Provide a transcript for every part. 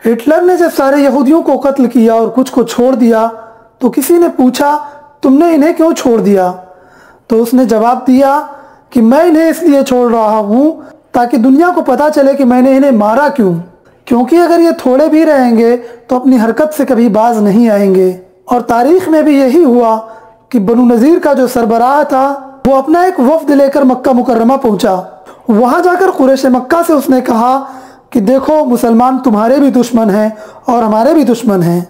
Hitler ने जब सारे यहूदियों को कत्ल किया और कुछ को छोड़ दिया तो किसी ने पूछा, तुमने इन्हें क्यों छोड़ दिया? तो उसने जवाब दिया कि मैं इन्हें इसलिए छोड़ रहा हूँ ताकि दुनिया को पता चले कि मैंने इन्हें मारा क्यों, क्योंकि अगर ये थोड़े भी रहेंगे तो अपनी हरकत से कभी बाज नहीं आएंगे। और तारीख में भी यही हुआ कि बनु नज़ीर का जो सरबराह था वो अपना एक वफ्द लेकर मक्का मुकर्रमा पहुंचा। वहां जाकर कुरैश मक्का से उसने कहा कि देखो, मुसलमान तुम्हारे भी दुश्मन हैं और हमारे भी दुश्मन हैं,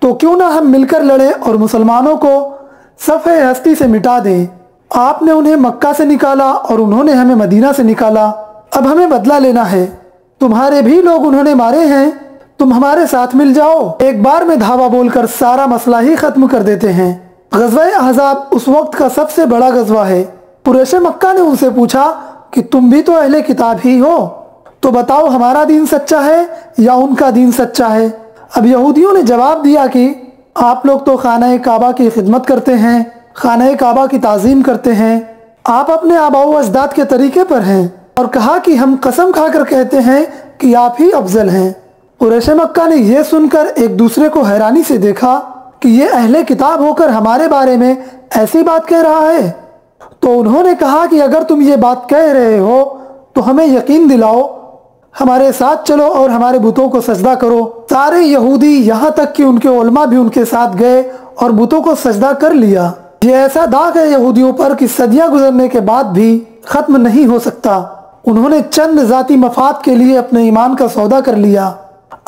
तो क्यों ना हम मिलकर लड़े और मुसलमानों को सफ़े हस्ती से मिटा दें। आपने उन्हें मक्का से निकाला और उन्होंने हमें मदीना से निकाला, अब हमें बदला लेना है। तुम्हारे भी लोग उन्होंने मारे हैं, तुम हमारे साथ मिल जाओ, एक बार में धावा बोलकर सारा मसला ही खत्म कर देते हैं। गज़वा अहज़ाब उस वक्त का सबसे बड़ा गज़वा है। कुरैश मक्का ने उनसे पूछा कि तुम भी तो अहले किताब ही हो, तो बताओ हमारा दीन सच्चा है या उनका दीन सच्चा है? अब यहूदियों ने जवाब दिया कि आप लोग तो खाना काबा की खिदमत करते हैं, खाना काबा की ताज़ीम करते हैं, आप अपने आबाओ अजदाद के तरीके पर हैं। और कहा कि हम कसम खाकर कहते हैं कि आप ही अफजल हैं। कुरैश मक्का ने यह सुनकर एक दूसरे को हैरानी से देखा कि ये अहले किताब होकर हमारे बारे में ऐसी बात कह रहा है। तो उन्होंने कहा कि अगर तुम ये बात कह रहे हो तो हमें यकीन दिलाओ, हमारे साथ चलो और हमारे बुतों को सजदा करो। सारे यहूदी यहाँ तक कि उनके उलमा भी उनके साथ गए और बुतों को सजदा कर लिया। ये ऐसा दाग है यहूदियों पर कि सदियां गुजरने के बाद भी खत्म नहीं हो सकता। उन्होंने चंद जाती मफाद के लिए अपने ईमान का सौदा कर लिया।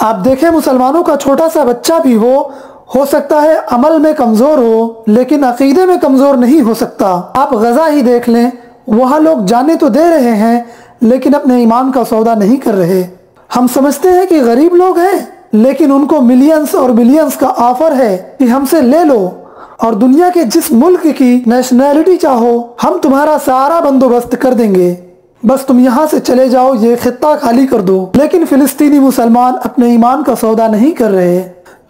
आप देखें, मुसलमानों का छोटा सा बच्चा भी हो सकता है अमल में कमज़ोर हो लेकिन अकीदे में कमज़ोर नहीं हो सकता। आप गज़ा ही देख लें, वहाँ लोग जाने तो दे रहे हैं लेकिन अपने ईमान का सौदा नहीं कर रहे। हम समझते हैं कि गरीब लोग हैं लेकिन उनको मिलियंस और बिलियंस का ऑफर है कि हमसे ले लो और दुनिया के जिस मुल्क की नेशनैलिटी चाहो हम तुम्हारा सारा बंदोबस्त कर देंगे, बस तुम यहाँ से चले जाओ, ये खित्ता खाली कर दो। लेकिन फिलिस्तीनी मुसलमान अपने ईमान का सौदा नहीं कर रहे,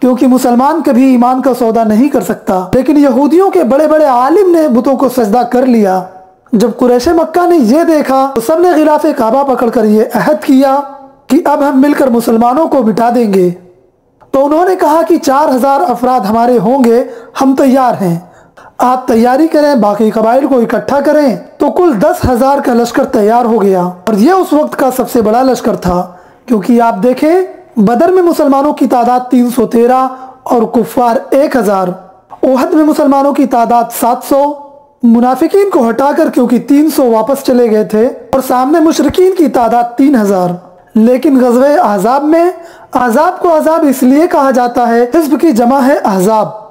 क्योंकि मुसलमान कभी ईमान का सौदा नहीं कर सकता। लेकिन यहूदियों के बड़े बड़े आलिम ने बुतों को सजदा कर लिया। जब कुरैश मक्का ने यह देखा तो सबने गिलाफ काबा पकड़कर ये अहद किया कि अब हम मिलकर मुसलमानों को मिटा देंगे। तो उन्होंने कहा कि 4000 अफराद हमारे होंगे, हम तैयार हैं, आप तैयारी करें, बाकी कबाइल को इकट्ठा करें। तो कुल 10,000 का लश्कर तैयार हो गया और यह उस वक्त का सबसे बड़ा लश्कर था, क्योंकि आप देखें बदर में मुसलमानों की तादाद 313 और कुफ्फार 1000। ओहद में मुसलमानों की तादाद 700, मुनाफिकीन को हटाकर क्योंकि 300 वापस चले गए थे, और सामने मुशरिकीन की तादाद 3000। लेकिन गज़वे अहज़ाब में, अहज़ाब को अहज़ाब इसलिए कहा जाता है, हिज़्ब की जमा है अहज़ाब,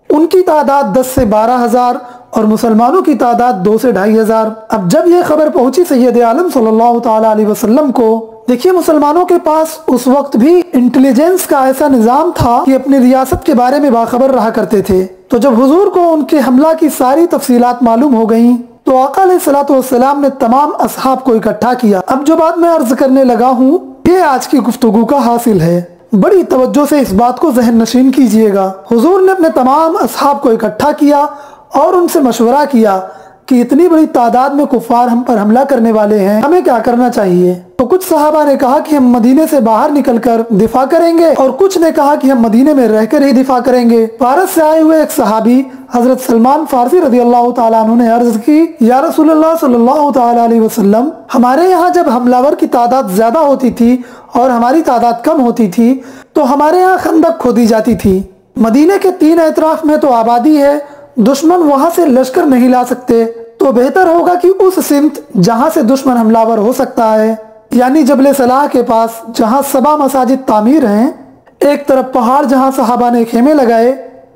उनकी तादाद 10 से 12,000 और मुसलमानों की तादाद 2 से 2,500। अब जब यह खबर पहुंची सैयद आलम सल्लल्लाहु ताला अलैहि वसल्लम को, देखिए मुसलमानों के पास उस वक्त भी इंटेलिजेंस का ऐसा निज़ाम था कि अपनी रियासत के बारे में बाखबर रहा करते थे। तो जब हुजूर को उनके हमला की सारी तफसीलात मालूम हो गईं तो आका अलैहिस्सलातु वस्सलाम ने तमाम असहाब को इकट्ठा किया। अब जो बात मैं अर्ज करने लगा हूँ ये आज की गुफ्तगू का हासिल है, बड़ी तवज्जो से इस बात को ज़हन नशीन कीजिएगा। हुजूर ने अपने तमाम असहाब को इकट्ठा किया और उनसे मशवरा किया कि इतनी बड़ी तादाद में कुफार हम पर हमला करने वाले हैं, हमें क्या करना चाहिए। तो कुछ सहाबा ने कहा कि हम मदीने से बाहर निकलकर दिफा करेंगे और कुछ ने कहा कि हम मदीने में रहकर ही दिफा करेंगे। फारस से आए हुए एक सहाबी हजरत सलमान फारसी रज़ियल्लाहु ताला अन्हु ने अर्ज की, या रसूलल्लाह सल्लल्लाहु ताला अलैहि वसल्लम, हमारे यहाँ जब हमलावर की तादाद ज्यादा होती थी और हमारी तादाद कम होती थी तो हमारे यहाँ खंदक खोदी जाती थी। मदीने के 3 एतराफ में तो आबादी है, दुश्मन वहां से लश्कर नहीं ला सकते, तो बेहतर होगा कि उस सिमत जहां से दुश्मन हमलावर हो सकता है, यानी जबल सलाह के पास जहां सबा मसाजिद तामीर हैं, एक तरफ पहाड़ जहां सहाबा ने खेमे लगाए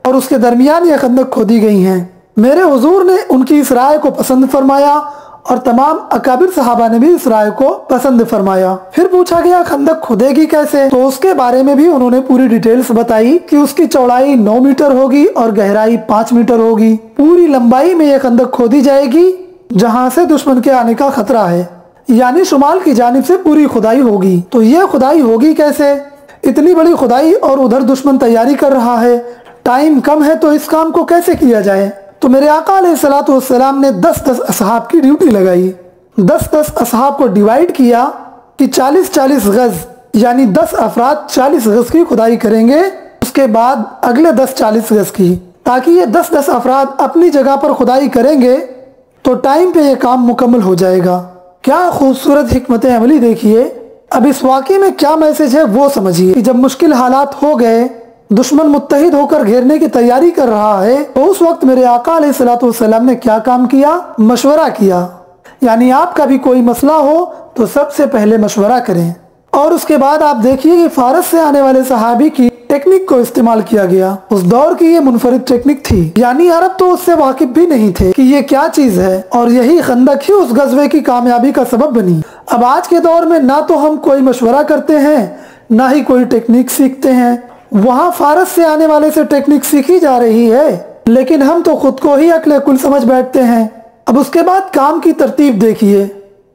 और उसके दरमियान ये खंदक खोदी गई हैं। मेरे हुजूर ने उनकी इस राय को पसंद फरमाया और तमाम अकाबिर सहाबा ने भी इस राय को पसंद फरमाया। फिर पूछा गया खंदक खुदेगी कैसे, तो उसके बारे में भी उन्होंने पूरी डिटेल्स बताई कि उसकी चौड़ाई 9 मीटर होगी और गहराई 5 मीटर होगी। पूरी लंबाई में यह खंदक खोदी जाएगी जहां से दुश्मन के आने का खतरा है, यानी शुमाल की जानिब से पूरी खुदाई होगी। तो यह खुदाई होगी कैसे, इतनी बड़ी खुदाई और उधर दुश्मन तैयारी कर रहा है, टाइम कम है, तो इस काम को कैसे किया जाए। तो मेरे आका अलैहिस्सलातु वस्सलाम ने 10-10 असहाब की ड्यूटी लगाई, 10-10 असहाब को डिवाइड किया कि 40-40 गज यानी 10 अफराद 40 गज की खुदाई करेंगे, उसके बाद अगले 10 40 गज की, ताकि ये 10-10 अफराद अपनी जगह पर खुदाई करेंगे तो टाइम पे ये काम मुकम्मल हो जाएगा। क्या खूबसूरत हिकमत अमली देखिए। अब इस वाक़े में क्या मैसेज है वो समझिए कि जब मुश्किल हालात हो गए, दुश्मन मुत्तहिद होकर घेरने की तैयारी कर रहा है, तो उस वक्त मेरे आका अलैहिस्सलातु वस्सलाम ने क्या काम किया? मशवरा किया। यानी आपका भी कोई मसला हो तो सबसे पहले मशवरा करें। और उसके बाद आप देखिए कि फारस से आने वाले सहाबी की टेक्निक को इस्तेमाल किया गया। उस दौर की ये मुनफरिद टेक्निक थी, यानी अरब तो उससे वाकिफ भी नहीं थे कि ये क्या चीज है, और यही खंदक ही उस गजवे की कामयाबी का सबब बनी। अब आज के दौर में ना तो हम कोई मशवरा करते हैं, ना ही कोई टेक्निक सीखते हैं। वहाँ फारस से आने वाले से टेक्निक सीखी जा रही है, लेकिन हम तो खुद को ही अक्ल कुल समझ बैठते हैं। अब उसके बाद काम की तरतीब देखिए।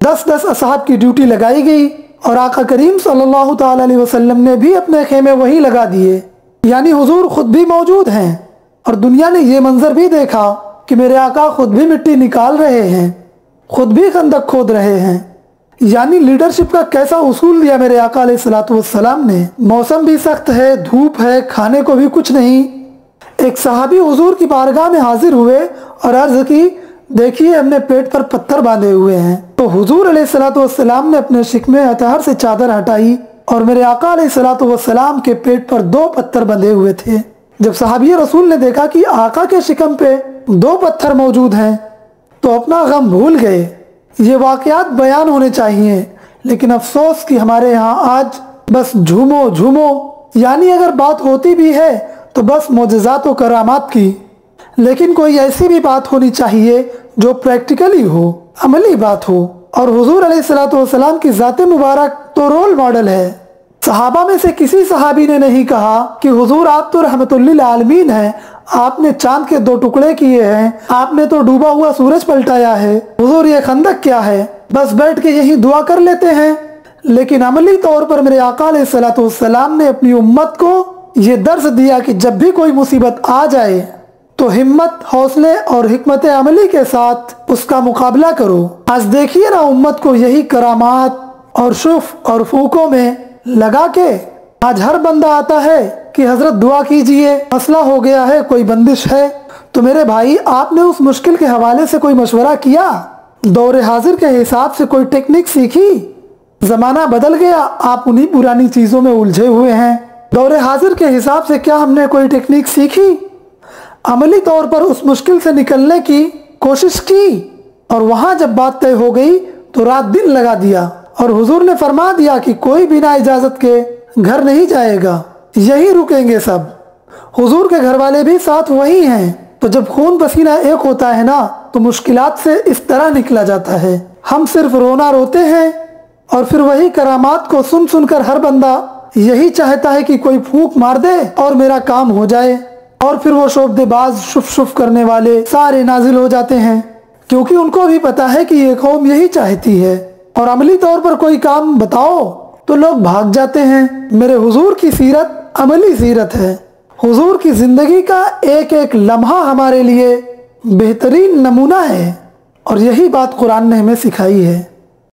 10-10 असहाब की ड्यूटी लगाई गई और आका करीम सल्लल्लाहु ताला अलैहि वसल्लम ने भी अपने खेमे वहीं लगा दिए। यानी हुजूर खुद भी मौजूद हैं और दुनिया ने ये मंजर भी देखा कि मेरे आका खुद भी मिट्टी निकाल रहे हैं, खुद भी खंदक खोद रहे हैं। यानी लीडरशिप का कैसा उसूल दिया मेरे आका अलैहिस्सलातु वस्सलाम ने। मौसम भी सख्त है, धूप है, खाने को भी कुछ नहीं। एक सहाबी हुजूर की बारगाह में हाजिर हुए और अर्ज की, देखिए हमने पेट पर पत्थर बांधे हुए हैं। तो हुजूर अलैहिस्सलातु वस्सलाम ने अपने शिकमे अतहर से चादर हटाई और मेरे आका अलैहिस्सलातु वस्सलाम के पेट पर 2 पत्थर बंधे हुए थे। जब सहाबी रसूल ने देखा कि आका के शिकम पे 2 पत्थर मौजूद हैं तो अपना गम भूल गए। ये वाकयात बयान होने चाहिए, लेकिन अफसोस कि हमारे यहाँ आज बस झूमो झूमो, यानी अगर बात होती भी है तो बस मोजज़ात व करामात की। लेकिन कोई ऐसी भी बात होनी चाहिए जो प्रैक्टिकली हो, अमली बात हो। और हुजूर अलैहिस्सलातु वस्सलाम की ज़ात मुबारक तो रोल मॉडल है। सहाबा में से किसी सहाबी ने नहीं कहा कि हुजूर आप तो रहमतुल लिल आलमीन हैं, आपने चांद के 2 टुकड़े किए हैं, आपने तो डूबा हुआ सूरज पलटाया है, हुजूर ये खंदक क्या है, बस बैठ के यही दुआ कर लेते हैं। लेकिन अमली तौर पर मेरे आका अलैहिस्सलातु वस्सलाम ने अपनी उम्मत को ये दर्स दिया कि जब भी कोई मुसीबत आ जाए तो हिम्मत, हौसले और हिकमत अमली के साथ उसका मुकाबला करो। आज देखिए ना, उम्मत को यही करामात और शुफ और फूकों में लगा के आज हर बंदा आता है कि हजरत दुआ कीजिए, मसला हो गया है, कोई बंदिश है। तो मेरे भाई, आपने उस मुश्किल के हवाले से कोई मशवरा किया? दौरे हाजिर के हिसाब से कोई टेक्निक सीखी? जमाना बदल गया, आप उन्हीं पुरानी चीजों में उलझे हुए हैं। दौरे हाजिर के हिसाब से क्या हमने कोई टेक्निक सीखी? अमली तौर पर उस मुश्किल से निकलने की कोशिश की, और वहां जब बात तय हो गई तो रात दिन लगा दिया और हुजूर ने फरमा दिया कि कोई बिना इजाजत के घर नहीं जाएगा, यही रुकेंगे सब। हुजूर के घर वाले भी साथ वही हैं। तो जब खून पसीना एक होता है ना, तो मुश्किलात से इस तरह निकला जाता है। हम सिर्फ रोना रोते हैं और फिर वही करामात को सुन सुनकर हर बंदा यही चाहता है कि कोई फूंक मार दे और मेरा काम हो जाए। और फिर वो शोबदेबाज शुफ शुफ करने वाले सारे नाजिल हो जाते हैं, क्योंकि उनको भी पता है कि ये कौम यही चाहती है। और अमली तौर पर कोई काम बताओ तो लोग भाग जाते हैं। मेरे हुजूर की सीरत अमली सीरत है। हुजूर की जिंदगी का एक एक लम्हा हमारे लिए बेहतरीन नमूना है, और यही बात कुरान ने हमें सिखाई है।